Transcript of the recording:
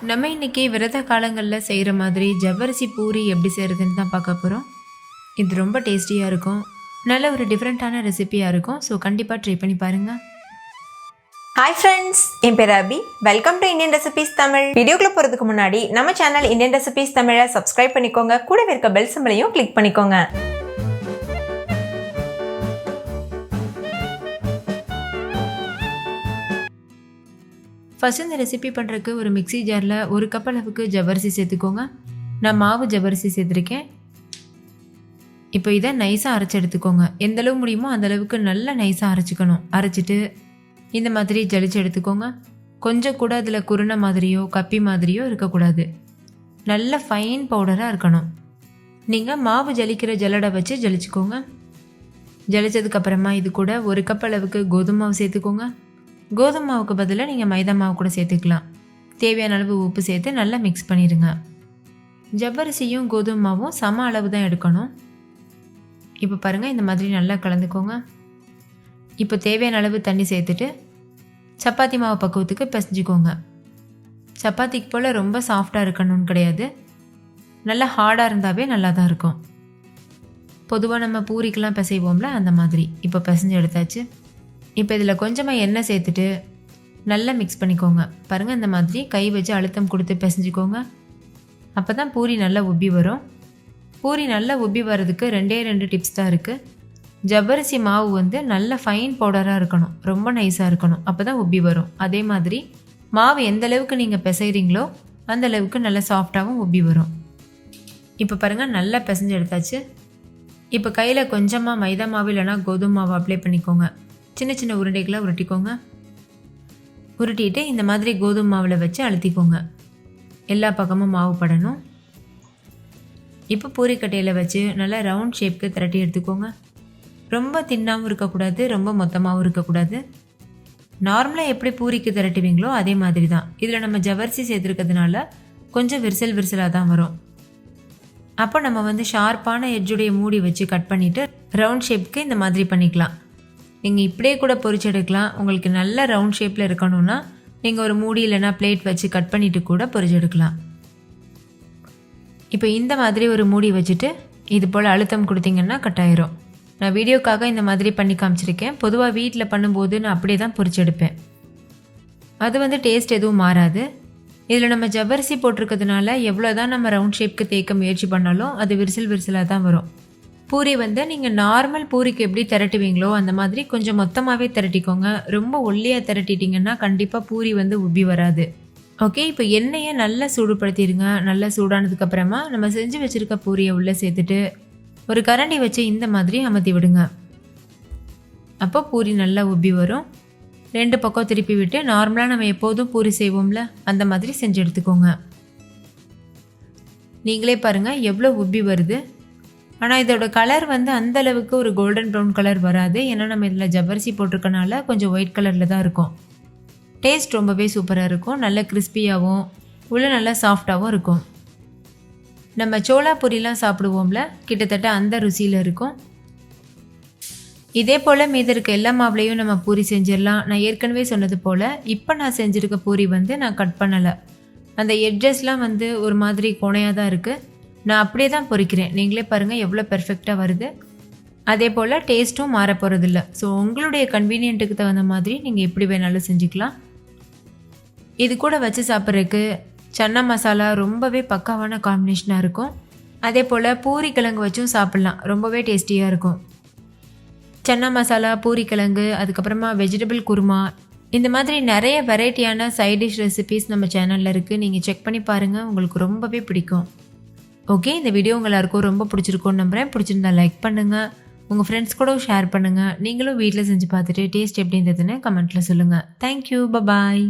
நம்ம இன்றைக்கி விரத காலங்களில் செய்கிற மாதிரி ஜவ்வரிசி பூரி எப்படி செய்கிறதுன்னு தான் பார்க்க போகிறோம். இது ரொம்ப டேஸ்டியாக இருக்கும், நல்ல ஒரு டிஃப்ரெண்ட்டான ரெசிபியாக இருக்கும். ஸோ கண்டிப்பாக ட்ரை பண்ணி பாருங்கள். ஹாய் ஃப்ரெண்ட்ஸ், என் பேர் Abhi. Welcome to Indian recipes Tamil. வீடியோக்குள்ளே போகிறதுக்கு முன்னாடி நம்ம சேனல் இந்தியன் ரெசிபீஸ் தமிழை சப்ஸ்கிரைப் பண்ணிக்கோங்க, கூடவே இருக்க பெல் சிம்பலையும் கிளிக் பண்ணிக்கோங்க. ஃபஸ்ட் இந்த ரெசிபி பண்ணுறதுக்கு ஒரு மிக்சி ஜாரில் ஒரு கப் அளவுக்கு ஜவ்வரிசி சேர்த்துக்கோங்க. நான் மாவு ஜவ்வரிசி சேர்த்துருக்கேன். இப்போ இதை நைஸாக அரைச்சி எடுத்துக்கோங்க. எந்தளவு முடியுமோ அந்தளவுக்கு நல்லா நைஸாக அரைச்சிக்கணும். அரைச்சிட்டு இந்த மாதிரி ஜலிச்சு எடுத்துக்கோங்க. கொஞ்சம் கூட அதில் குருணை மாதிரியோ கப்பி மாதிரியோ இருக்கக்கூடாது. நல்ல ஃபைன் பவுடராக இருக்கணும். நீங்கள் மாவு ஜலிக்கிற ஜல்லடை வச்சு ஜலிச்சுக்கோங்க. ஜலிச்சதுக்கப்புறமா இது கூட ஒரு கப் அளவுக்கு கோதுமை மாவு சேர்த்துக்கோங்க. கோதுமை மாவுக்கு பதிலாக நீங்கள் மைதா மாவு கூட சேர்த்துக்கலாம். தேவையான அளவு உப்பு சேர்த்து நல்லா மிக்ஸ் பண்ணிடுங்க. ஜவ்வரிசியும் கோதுமை மாவும் சம அளவு தான் எடுக்கணும். இப்போ பாருங்கள், இந்த மாதிரி நல்லா கலந்துக்கோங்க. இப்போ தேவையான அளவு தண்ணி சேர்த்துட்டு சப்பாத்தி மாவு பக்குவத்துக்கு பிசைஞ்சிக்கோங்க. சப்பாத்திக்கு போல் ரொம்ப சாஃப்டாக இருக்கணும்னு கிடையாது, நல்லா ஹார்டாக இருந்தாவே நல்லா தான் இருக்கும். பொதுவாக நம்ம பூரிக்கெலாம் பிசைவோம்ல, அந்த மாதிரி. இப்போ பிசைஞ்சு எடுத்தாச்சு. இப்போ இதில் கொஞ்சமாக எண்ணெய் சேர்த்துட்டு நல்லா மிக்ஸ் பண்ணிக்கோங்க. பாருங்கள், இந்த மாதிரி கை வச்சு அழுத்தம் கொடுத்து பிசைஞ்சிக்கோங்க. அப்போ தான் பூரி நல்லா உப்பி வரும். பூரி நல்லா உப்பி வர்றதுக்கு ரெண்டு டிப்ஸ் தான் இருக்குது. ஜவ்வரிசி மாவு வந்து நல்ல ஃபைன் பவுடராக இருக்கணும், ரொம்ப நைஸாக இருக்கணும், அப்போ தான் உப்பி வரும். அதே மாதிரி மாவு எந்த அளவுக்கு நீங்கள் பிசைகிறீங்களோ அந்தளவுக்கு நல்லா சாஃப்டாகவும் உப்பி வரும். இப்போ பாருங்கள், நல்லா பிசைஞ்சு எடுத்தாச்சு. இப்போ கையில் கொஞ்சமாக மைதா மாவு இல்லைனா கோதுமை மாவு அப்ளை பண்ணிக்கோங்க. சின்ன சின்ன உருண்டைகளாக உருட்டிக்கோங்க. உருட்டிட்டு இந்த மாதிரி கோதுமை மாவில் வச்சு அழுத்திக்கோங்க. எல்லா பக்கமும் மாவு படணும். இப்போ பூரிக்கட்டையில் வச்சு நல்லா ரவுண்ட் ஷேப்க்கு திரட்டி எடுத்துக்கோங்க. ரொம்ப தின்னாகவும் இருக்கக்கூடாது, ரொம்ப மொத்தமாகவும் இருக்கக்கூடாது. நார்மலாக எப்படி பூரிக்கு திரட்டுவீங்களோ அதே மாதிரி தான். இதில் நம்ம ஜவ்வரிசி சேர்த்துருக்கிறதுனால கொஞ்சம் விரிசலாக தான் வரும். அப்போ நம்ம வந்து ஷார்ப்பான எட்ஜுடைய மூடி வச்சு கட் பண்ணிவிட்டு ரவுண்ட் ஷேப்க்கு இந்த மாதிரி பண்ணிக்கலாம். நீங்கள் இப்படியே கூட பொரிச்சு எடுக்கலாம். உங்களுக்கு நல்ல ரவுண்ட் ஷேப்பில் இருக்கணும்னா நீங்கள் ஒரு மூடி இல்லைனா பிளேட் வச்சு கட் பண்ணிவிட்டு கூட பொரிச்சு எடுக்கலாம். இப்போ இந்த மாதிரி ஒரு மூடி வச்சுட்டு இது போல் அழுத்தம் கொடுத்தீங்கன்னா கட் ஆயிரும். நான் வீடியோக்காக இந்த மாதிரி பண்ணி காமிச்சிருக்கேன். பொதுவாக வீட்டில் பண்ணும்போது நான் அப்படியே தான் பொரிச்சு எடுப்பேன். அது வந்து டேஸ்ட் எதுவும் மாறாது. இதில் நம்ம ஜவ்வரிசி போட்டிருக்கிறதுனால எவ்வளோ தான் நம்ம ரவுண்ட் ஷேப்க்கு தேய்க்க முயற்சி பண்ணாலும் அது விரிசலாக தான் வரும். பூரி வந்து நீங்கள் நார்மல் பூரிக்கு எப்படி திரட்டுவீங்களோ அந்த மாதிரி கொஞ்சம் மொத்தமாகவே திரட்டிக்கோங்க. ரொம்ப ஒல்லியாக திரட்டிட்டிங்கன்னா கண்டிப்பாக பூரி வந்து உப்பி வராது. ஓகே, இப்போ எண்ணெயை நல்லா சூடுபடுத்திடுங்க. நல்லா சூடானதுக்கப்புறமா நம்ம செஞ்சு வச்சுருக்க பூரியை உள்ளே சேர்த்துட்டு ஒரு கரண்டி வச்சு இந்த மாதிரி அமர்த்தி விடுங்க. அப்போ பூரி நல்லா உப்பி வரும். ரெண்டு பக்கம் திருப்பி விட்டு நார்மலாக நம்ம எப்போதும் பூரி செய்வோம்ல அந்த மாதிரி செஞ்சு எடுத்துக்கோங்க. நீங்களே பாருங்கள் எவ்வளோ உப்பி வருது. ஆனால் இதோட கலர் வந்து அந்தளவுக்கு ஒரு கோல்டன் ப்ரௌன் கலர் வராது. ஏன்னா நம்ம இதில் ஜவ்வரிசி போட்டிருக்கனால கொஞ்சம் ஒயிட் கலரில் தான் இருக்கும். டேஸ்ட் ரொம்பவே சூப்பராக இருக்கும். நல்ல கிறிஸ்பியாகவும் உள்ள நல்லா சாஃப்டாகவும் இருக்கும். நம்ம சோளா பூரிலாம் சாப்பிடுவோம்ல, கிட்டத்தட்ட அந்த ருசியில் இருக்கும். இதே போல் மீதி இருக்க எல்லா மாவுலையும் நம்ம பூரி செஞ்சிடலாம். நான் ஏற்கனவே சொன்னது போல் இப்போ நான் செஞ்சுருக்க பூரி வந்து நான் கட் பண்ணலை. அந்த எட்ஜஸ்லாம் வந்து ஒரு மாதிரி கோணையாக தான் இருக்குது. நான் அப்படியே தான் பொரிக்கிறேன். நீங்களே பாருங்கள் எவ்வளோ பெர்ஃபெக்டாக வருது. அதே போல் டேஸ்ட்டும் மாற போகிறதில்ல. ஸோ உங்களுடைய கன்வீனியன்ட்டுக்கு தகுந்த மாதிரி நீங்கள் எப்படி வேணாலும் செஞ்சுக்கலாம். இது கூட வச்சு சாப்பிட்றதுக்கு சன்னா மசாலா ரொம்பவே பக்காவான காம்பினேஷனாக இருக்கும். அதே போல் பூரி கிழங்கு வச்சும் சாப்பிட்லாம், ரொம்பவே டேஸ்டியாக இருக்கும். சன்னா மசாலா, பூரி கிழங்கு, அதுக்கப்புறமா வெஜிடபிள் குருமா, இந்த மாதிரி நிறைய வெரைட்டியான சைட் டிஷ் ரெசிபீஸ் நம்ம சேனலில் இருக்குது. நீங்கள் செக் பண்ணி பாருங்கள், உங்களுக்கு ரொம்பவே பிடிக்கும். ஓகே, இந்த வீடியோ உங்கள் எல்லாருக்கும் ரொம்ப பிடிச்சிருக்கும்னு நம்புகிறேன். பிடிச்சிருந்தா லைக் பண்ணுங்கள், உங்கள் ஃப்ரெண்ட்ஸ் கூட ஷேர் பண்ணுங்கள். நீங்களும் வீட்டில் செஞ்சு பார்த்துட்டு டேஸ்ட் எப்படி இருந்ததுன்னு கமெண்ட்டில் சொல்லுங்கள். Thank you, bye bye.